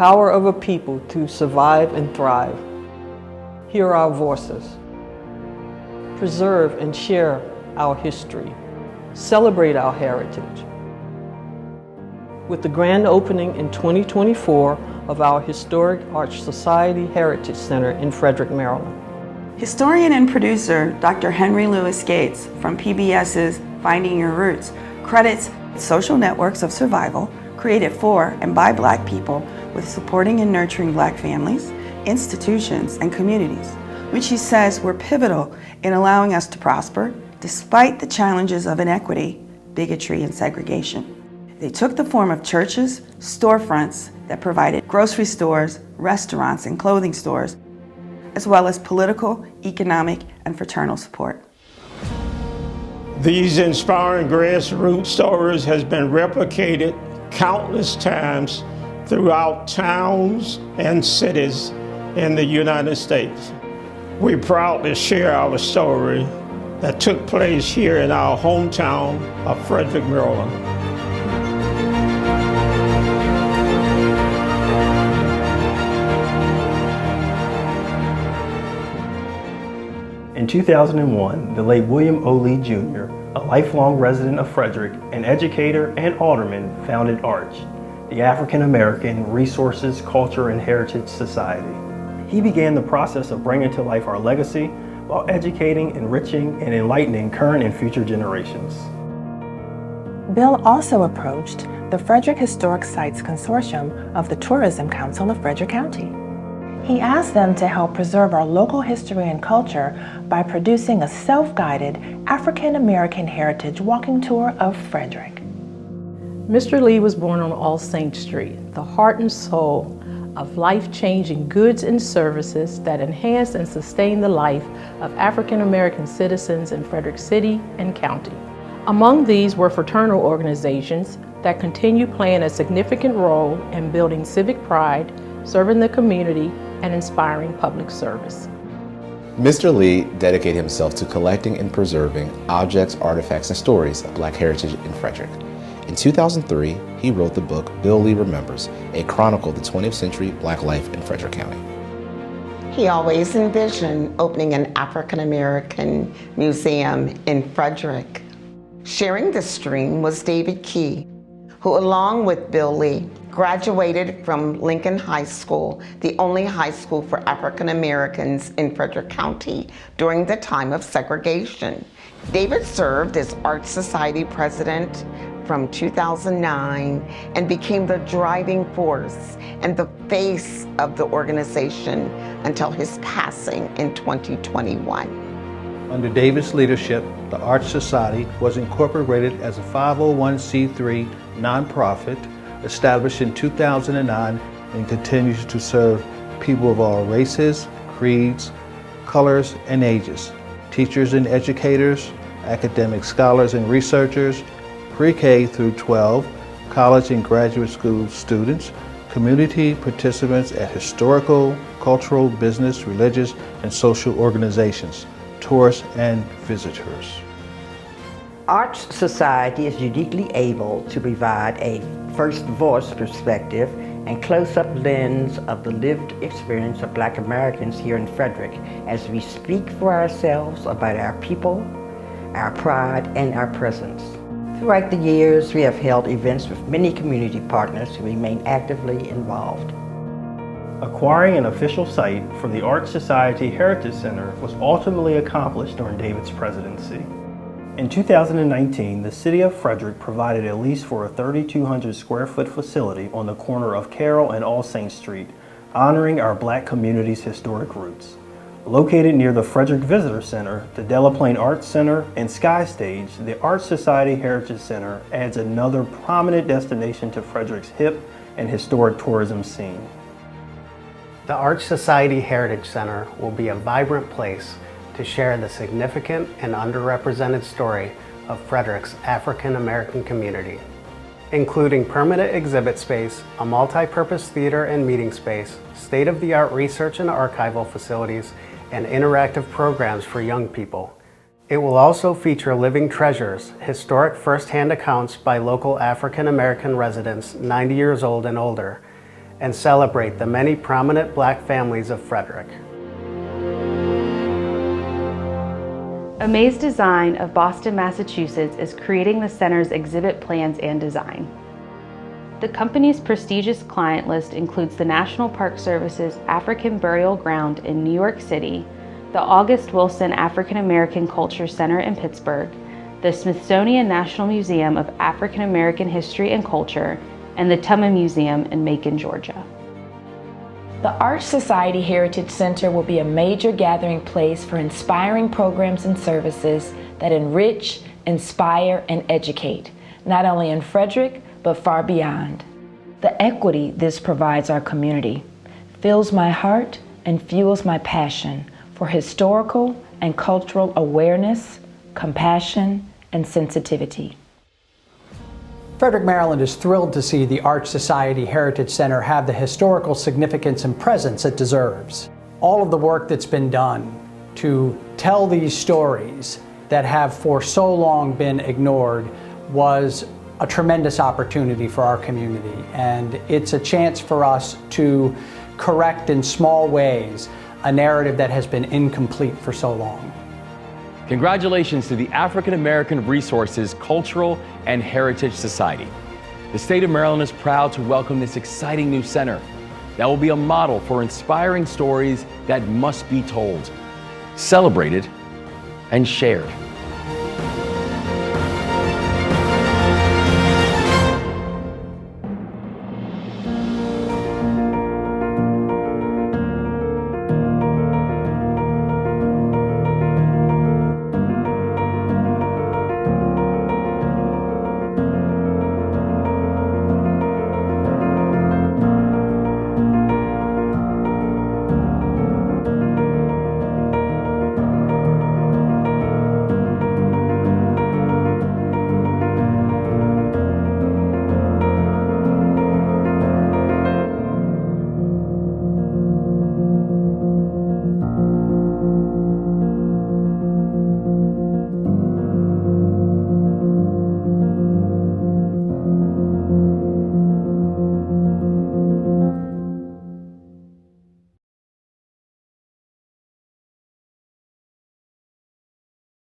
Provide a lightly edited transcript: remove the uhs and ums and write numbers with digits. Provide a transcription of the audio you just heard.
power of a people to survive and thrive. Hear our voices. Preserve and share our history. Celebrate our heritage. With the grand opening in 2024 of our historic AARCH Society Heritage Center in Frederick, Maryland. Historian and producer Dr. Henry Louis Gates from PBS's Finding Your Roots credits social networks of survival created for and by Black people with supporting and nurturing Black families, institutions, and communities, which he says were pivotal in allowing us to prosper despite the challenges of inequity, bigotry, and segregation. They took the form of churches, storefronts that provided grocery stores, restaurants, and clothing stores, as well as political, economic, and fraternal support. These inspiring grassroots stories has been replicated countless times throughout towns and cities in the United States. We're proud to share our story that took place here in our hometown of Frederick, Maryland. In 2001, the late William O. Lee Jr., a lifelong resident of Frederick, an educator and alderman, founded AARCH, the African American Resources, Culture, and Heritage Society. He began the process of bringing to life our legacy while educating, enriching, and enlightening current and future generations. Bill also approached the Frederick Historic Sites Consortium of the Tourism Council of Frederick County. He asked them to help preserve our local history and culture by producing a self-guided African American heritage walking tour of Frederick. Mr. Lee was born on All Saints Street, the heart and soul of life-changing goods and services that enhance and sustain the life of African American citizens in Frederick City and County. Among these were fraternal organizations that continue playing a significant role in building civic pride, serving the community, and inspiring public service. Mr. Lee dedicated himself to collecting and preserving objects, artifacts, and stories of Black heritage in Frederick. In 2003, he wrote the book Bill Lee Remembers, a chronicle of the 20th century Black life in Frederick County. He always envisioned opening an African American museum in Frederick. Sharing this dream was David Key, who along with Bill Lee, graduated from Lincoln High School, the only high school for African Americans in Frederick County during the time of segregation. David served as AARCH Society president from 2009 and became the driving force and the face of the organization until his passing in 2021. Under David's leadership, the AARCH Society was incorporated as a 501c3 nonprofit established in 2009 and continues to serve people of all races, creeds, colors, and ages, teachers and educators, academic scholars and researchers, pre-K through 12, college and graduate school students, community participants at historical, cultural, business, religious, and social organizations, tourists, and visitors. AARCH Society is uniquely able to provide a first voice perspective and close-up lens of the lived experience of Black Americans here in Frederick as we speak for ourselves about our people, our pride, and our presence. Throughout the years, we have held events with many community partners who remain actively involved. Acquiring an official site for the AARCH Society Heritage Center was ultimately accomplished during David's presidency. In 2019, the City of Frederick provided a lease for a 3,200 square foot facility on the corner of Carroll and All Saints Street, honoring our Black community's historic roots. Located near the Frederick Visitor Center, the Delaplane Arts Center, and Sky Stage, the AARCH Society Heritage Center adds another prominent destination to Frederick's hip and historic tourism scene. The AARCH Society Heritage Center will be a vibrant place to share the significant and underrepresented story of Frederick's African American community, including permanent exhibit space, a multi-purpose theater and meeting space, state-of-the-art research and archival facilities, and interactive programs for young people. It will also feature living treasures, historic first-hand accounts by local African American residents 90 years old and older, and celebrate the many prominent Black families of Frederick. Amaze Design of Boston, Massachusetts is creating the center's exhibit plans and design. The company's prestigious client list includes the National Park Service's African Burial Ground in New York City, the August Wilson African American Culture Center in Pittsburgh, the Smithsonian National Museum of African American History and Culture, and the Tubman Museum in Macon, Georgia. The AARCH Society Heritage Center will be a major gathering place for inspiring programs and services that enrich, inspire, and educate, not only in Frederick, but far beyond. The equity this provides our community fills my heart and fuels my passion for historical and cultural awareness, compassion, and sensitivity. Frederick, Maryland is thrilled to see the AARCH Society Heritage Center have the historical significance and presence it deserves. All of the work that's been done to tell these stories that have for so long been ignored was a tremendous opportunity for our community, and it's a chance for us to correct in small ways a narrative that has been incomplete for so long. Congratulations to the African American Resources Cultural and Heritage Society. The state of Maryland is proud to welcome this exciting new center that will be a model for inspiring stories that must be told, celebrated, and shared.